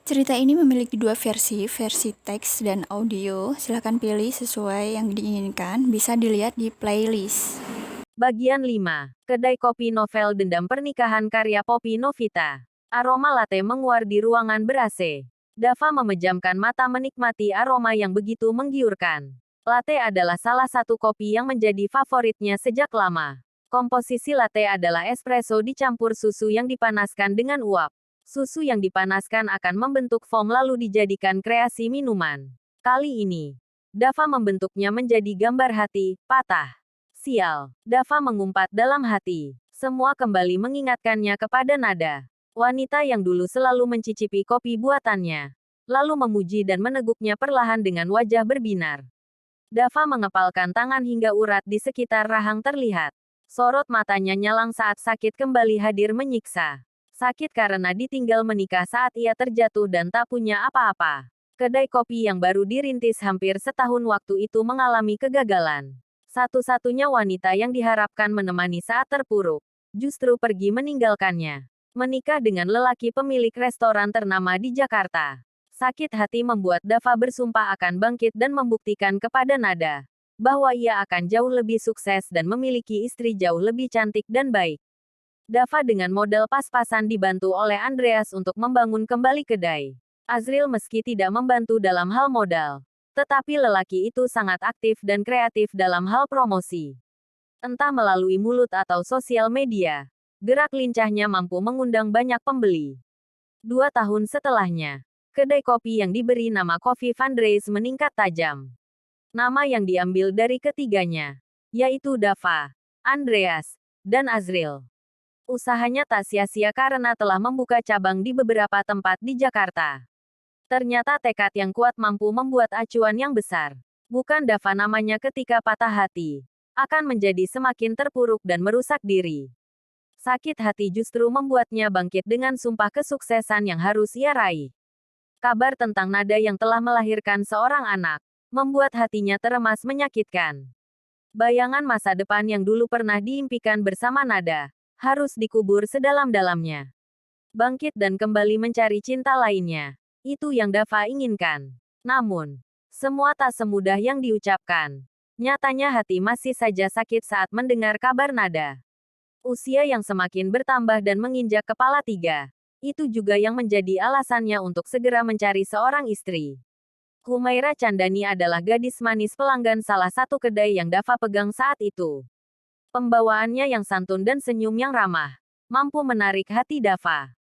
Cerita ini memiliki dua versi teks dan audio. Silahkan pilih sesuai yang diinginkan, bisa dilihat di playlist. Bagian 5. Kedai Kopi Novel Dendam Pernikahan karya Poppy Novita. Aroma latte menguar di ruangan ber-AC. Dava memejamkan mata menikmati aroma yang begitu menggiurkan. Latte adalah salah satu kopi yang menjadi favoritnya sejak lama. Komposisi latte adalah espresso dicampur susu yang dipanaskan dengan uap. Susu yang dipanaskan akan membentuk foam lalu dijadikan kreasi minuman. Kali ini, Dava membentuknya menjadi gambar hati, patah. Sial, Dava mengumpat dalam hati. Semua kembali mengingatkannya kepada Nada. Wanita yang dulu selalu mencicipi kopi buatannya. Lalu memuji dan meneguknya perlahan dengan wajah berbinar. Dava mengepalkan tangan hingga urat di sekitar rahang terlihat. Sorot matanya nyalang saat sakit kembali hadir menyiksa. Sakit karena ditinggal menikah saat ia terjatuh dan tak punya apa-apa. Kedai kopi yang baru dirintis hampir setahun waktu itu mengalami kegagalan. Satu-satunya wanita yang diharapkan menemani saat terpuruk, justru pergi meninggalkannya. Menikah dengan lelaki pemilik restoran ternama di Jakarta. Sakit hati membuat Dava bersumpah akan bangkit dan membuktikan kepada Nada bahwa ia akan jauh lebih sukses dan memiliki istri jauh lebih cantik dan baik. Dava dengan modal pas-pasan dibantu oleh Andreas untuk membangun kembali kedai. Azril meski tidak membantu dalam hal modal, tetapi lelaki itu sangat aktif dan kreatif dalam hal promosi. Entah melalui mulut atau sosial media, gerak lincahnya mampu mengundang banyak pembeli. 2 tahun setelahnya, kedai kopi yang diberi nama Coffee Fundraise meningkat tajam. Nama yang diambil dari ketiganya, yaitu Dava, Andreas, dan Azril. Usahanya tak sia-sia karena telah membuka cabang di beberapa tempat di Jakarta. Ternyata tekad yang kuat mampu membuat acuan yang besar. Bukan Dava namanya ketika patah hati. Akan menjadi semakin terpuruk dan merusak diri. Sakit hati justru membuatnya bangkit dengan sumpah kesuksesan yang harus ia raih. Kabar tentang Nada yang telah melahirkan seorang anak, membuat hatinya teremas menyakitkan. Bayangan masa depan yang dulu pernah diimpikan bersama Nada, harus dikubur sedalam-dalamnya. Bangkit dan kembali mencari cinta lainnya. Itu yang Dava inginkan. Namun, semua tak semudah yang diucapkan. Nyatanya hati masih saja sakit saat mendengar kabar Nada. Usia yang semakin bertambah dan menginjak kepala 3. Itu juga yang menjadi alasannya untuk segera mencari seorang istri. Humaira Chandani adalah gadis manis pelanggan salah satu kedai yang Dava pegang saat itu. Pembawaannya yang santun dan senyum yang ramah, mampu menarik hati Dava.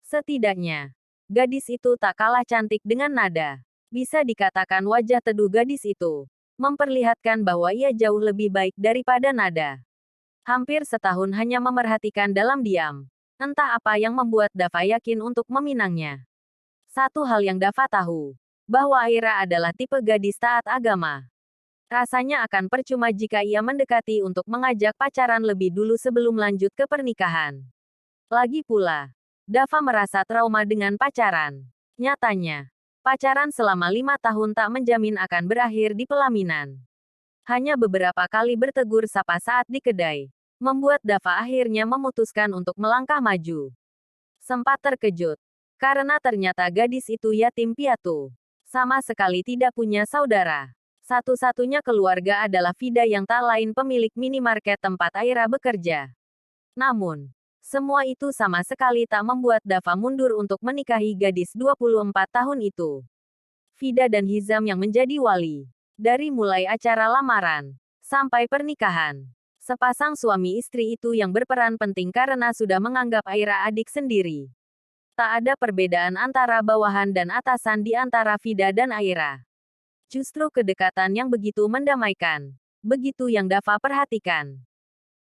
Setidaknya, gadis itu tak kalah cantik dengan Nada. Bisa dikatakan wajah teduh gadis itu memperlihatkan bahwa ia jauh lebih baik daripada Nada. Hampir setahun hanya memerhatikan dalam diam. Entah apa yang membuat Dava yakin untuk meminangnya. Satu hal yang Dava tahu, bahwa Aira adalah tipe gadis taat agama. Rasanya akan percuma jika ia mendekati untuk mengajak pacaran lebih dulu sebelum lanjut ke pernikahan. Lagi pula, Dava merasa trauma dengan pacaran. Nyatanya, pacaran selama 5 tahun tak menjamin akan berakhir di pelaminan. Hanya beberapa kali bertegur sapa saat di kedai, membuat Dava akhirnya memutuskan untuk melangkah maju. Sempat terkejut, karena ternyata gadis itu yatim piatu. Sama sekali tidak punya saudara. Satu-satunya keluarga adalah Vida yang tak lain pemilik minimarket tempat Aira bekerja. Namun, semua itu sama sekali tak membuat Dava mundur untuk menikahi gadis 24 tahun itu. Vida dan Hizam yang menjadi wali. Dari mulai acara lamaran, sampai pernikahan. Sepasang suami istri itu yang berperan penting karena sudah menganggap Aira adik sendiri. Tak ada perbedaan antara bawahan dan atasan di antara Vida dan Aira. Justru kedekatan yang begitu mendamaikan. Begitu yang Dava perhatikan.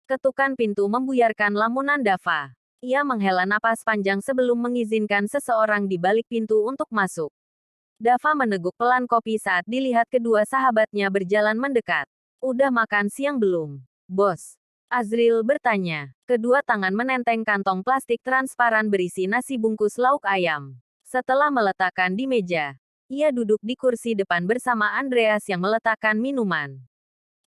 Ketukan pintu membuyarkan lamunan Dava. Ia menghela napas panjang sebelum mengizinkan seseorang di balik pintu untuk masuk. Dava meneguk pelan kopi saat dilihat kedua sahabatnya berjalan mendekat. Udah makan siang belum, bos? Azril bertanya. Kedua tangan menenteng kantong plastik transparan berisi nasi bungkus lauk ayam. Setelah meletakkan di meja, ia duduk di kursi depan bersama Andreas yang meletakkan minuman.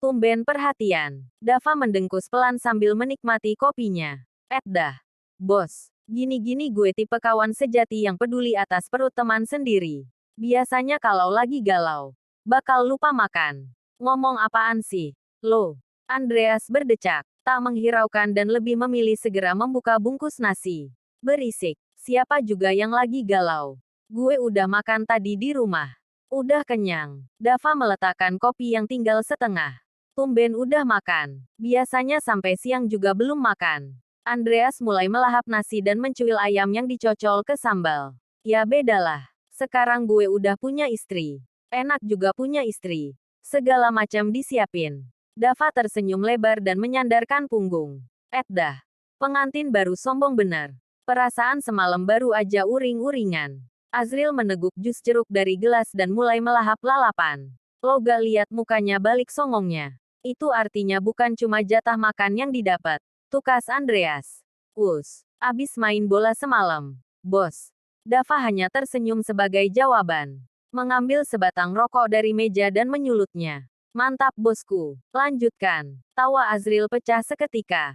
Tumben perhatian. Dava mendengkus pelan sambil menikmati kopinya. Dah, bos. Gini-gini gue tipe kawan sejati yang peduli atas perut teman sendiri. Biasanya kalau lagi galau, bakal lupa makan. Ngomong apaan sih? Lo? Andreas berdecak, tak menghiraukan dan lebih memilih segera membuka bungkus nasi. Berisik, siapa juga yang lagi galau? Gue udah makan tadi di rumah. Udah kenyang. Dava meletakkan kopi yang tinggal setengah. Tumben udah makan. Biasanya sampai siang juga belum makan. Andreas mulai melahap nasi dan mencuil ayam yang dicocol ke sambal. Ya bedalah. Sekarang gue udah punya istri. Enak juga punya istri. Segala macam disiapin. Dava tersenyum lebar dan menyandarkan punggung. Dah. Pengantin baru sombong bener. Perasaan semalam baru aja uring-uringan. Azril meneguk jus jeruk dari gelas dan mulai melahap lalapan. Lo gak lihat mukanya balik songongnya. Itu artinya bukan cuma jatah makan yang didapat. Tukas Andreas. Abis main bola semalam. Bos. Dava hanya tersenyum sebagai jawaban. Mengambil sebatang rokok dari meja dan menyulutnya. Mantap bosku. Lanjutkan. Tawa Azril pecah seketika.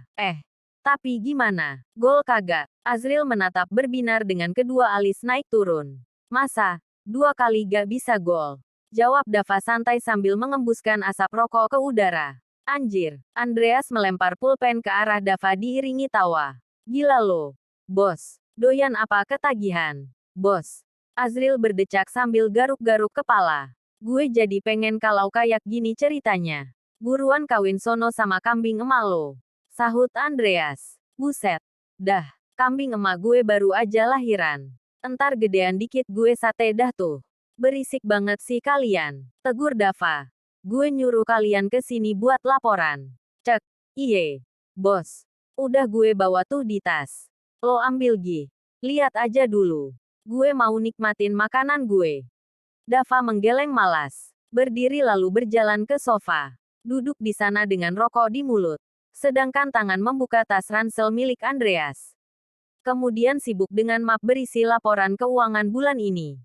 Tapi gimana? Gol kagak? Azril menatap berbinar dengan kedua alis naik turun. Masa? 2 kali gak bisa gol? Jawab Dava santai sambil mengembuskan asap rokok ke udara. Anjir, Andreas melempar pulpen ke arah Dava diiringi tawa. Gila lo. Bos, doyan apa ketagihan? Bos. Azril berdecak sambil garuk-garuk kepala. Gue jadi pengen kalau kayak gini ceritanya. Buruan kawin sono sama kambing emak lo. Sahut Andreas. Buset. Dah, kambing emak gue baru aja lahiran. Entar gedean dikit gue sate dah tuh. Berisik banget sih kalian. Tegur Dava. Gue nyuruh kalian ke sini buat laporan. Cek. Iye. Bos. Udah gue bawa tuh di tas. Lo ambil Gi. Lihat aja dulu. Gue mau nikmatin makanan gue. Dava menggeleng malas. Berdiri lalu berjalan ke sofa. Duduk di sana dengan rokok di mulut. Sedangkan tangan membuka tas ransel milik Andreas. Kemudian sibuk dengan map berisi laporan keuangan bulan ini.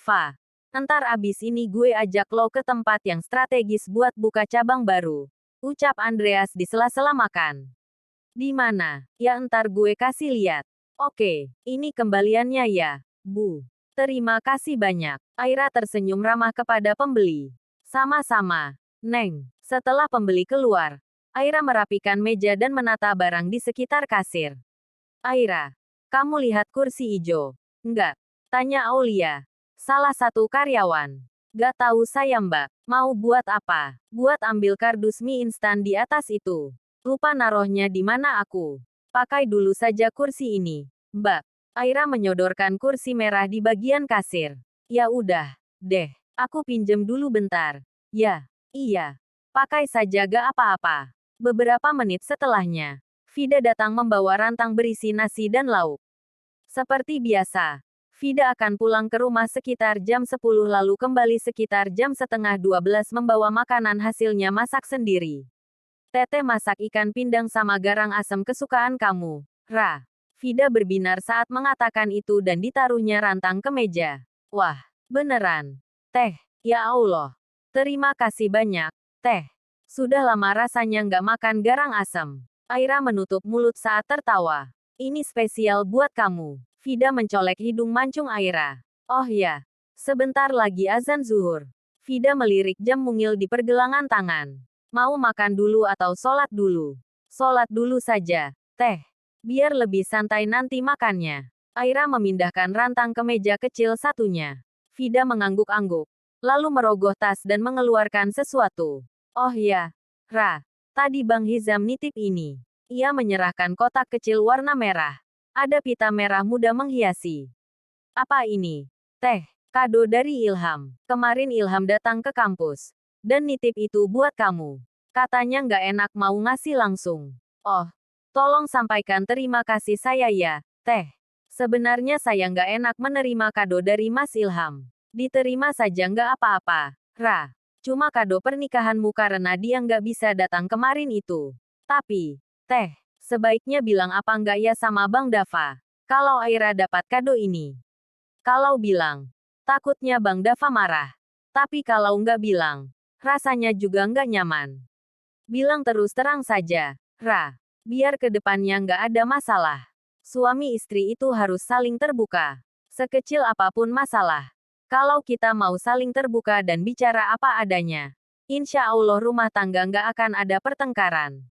Va. Entar abis ini gue ajak lo ke tempat yang strategis buat buka cabang baru. Ucap Andreas di sela-sela makan. Di mana? Ya entar gue kasih lihat. Oke, ini kembaliannya ya, Bu. Terima kasih banyak. Aira tersenyum ramah kepada pembeli. Sama-sama, Neng. Setelah pembeli keluar, Aira merapikan meja dan menata barang di sekitar kasir. Aira, kamu lihat kursi ijo? Enggak. Tanya Aulia. Salah satu karyawan. Gak tahu saya mbak. Mau buat apa? Buat ambil kardus mie instan di atas itu. Lupa naruhnya di mana aku. Pakai dulu saja kursi ini. Mbak. Aira menyodorkan kursi merah di bagian kasir. Ya udah, deh. Aku pinjem dulu bentar. Ya, iya. Pakai saja gak apa-apa. Beberapa menit setelahnya, Vida datang membawa rantang berisi nasi dan lauk. Seperti biasa, Vida akan pulang ke rumah sekitar jam 10 lalu kembali sekitar jam setengah 12 membawa makanan hasilnya masak sendiri. Tete masak ikan pindang sama garang asam kesukaan kamu, Ra. Vida berbinar saat mengatakan itu dan ditaruhnya rantang ke meja. Wah, beneran. Teh, ya Allah. Terima kasih banyak, Teh. Sudah lama rasanya nggak makan garang asam. Aira menutup mulut saat tertawa. Ini spesial buat kamu. Vida mencolek hidung mancung Aira. Oh ya, sebentar lagi azan zuhur. Vida melirik jam mungil di pergelangan tangan. Mau makan dulu atau sholat dulu? Sholat dulu saja, Teh. Biar lebih santai nanti makannya. Aira memindahkan rantang ke meja kecil satunya. Vida mengangguk-angguk. Lalu merogoh tas dan mengeluarkan sesuatu. Oh ya, Ra. Tadi Bang Hizam nitip ini. Ia menyerahkan kotak kecil warna merah. Ada pita merah muda menghiasi. Apa ini? Teh, kado dari Ilham. Kemarin Ilham datang ke kampus. Dan nitip itu buat kamu. Katanya nggak enak mau ngasih langsung. Oh, tolong sampaikan terima kasih saya ya, Teh. Sebenarnya saya nggak enak menerima kado dari Mas Ilham. Diterima saja nggak apa-apa, Ra. Cuma kado pernikahanmu karena dia nggak bisa datang kemarin itu. Tapi, Teh, sebaiknya bilang apa enggak ya sama Bang Dava. Kalau Aira dapat kado ini. Kalau bilang, takutnya Bang Dava marah. Tapi kalau enggak bilang, rasanya juga enggak nyaman. Bilang terus terang saja, Ra. Biar ke depannya enggak ada masalah. Suami istri itu harus saling terbuka. Sekecil apapun masalah. Kalau kita mau saling terbuka dan bicara apa adanya, insya Allah rumah tangga nggak akan ada pertengkaran.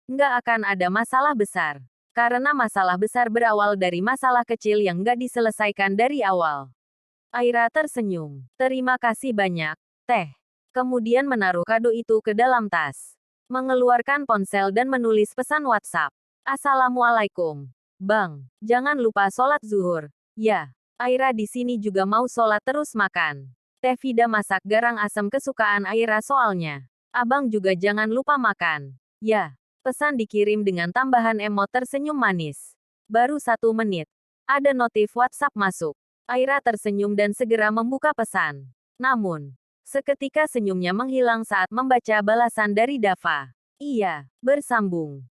Nggak akan ada masalah besar. Karena masalah besar berawal dari masalah kecil yang nggak diselesaikan dari awal. Aira tersenyum. Terima kasih banyak, Teh. Kemudian menaruh kado itu ke dalam tas. Mengeluarkan ponsel dan menulis pesan WhatsApp. Assalamualaikum. Bang, jangan lupa sholat zuhur. Ya, Aira di sini juga mau sholat terus makan. Teh Vida masak garang asam kesukaan Aira soalnya. Abang juga jangan lupa makan. Ya, pesan dikirim dengan tambahan emot tersenyum manis. Baru 1 menit. Ada notif WhatsApp masuk. Aira tersenyum dan segera membuka pesan. Namun, seketika senyumnya menghilang saat membaca balasan dari Dava. Iya, bersambung.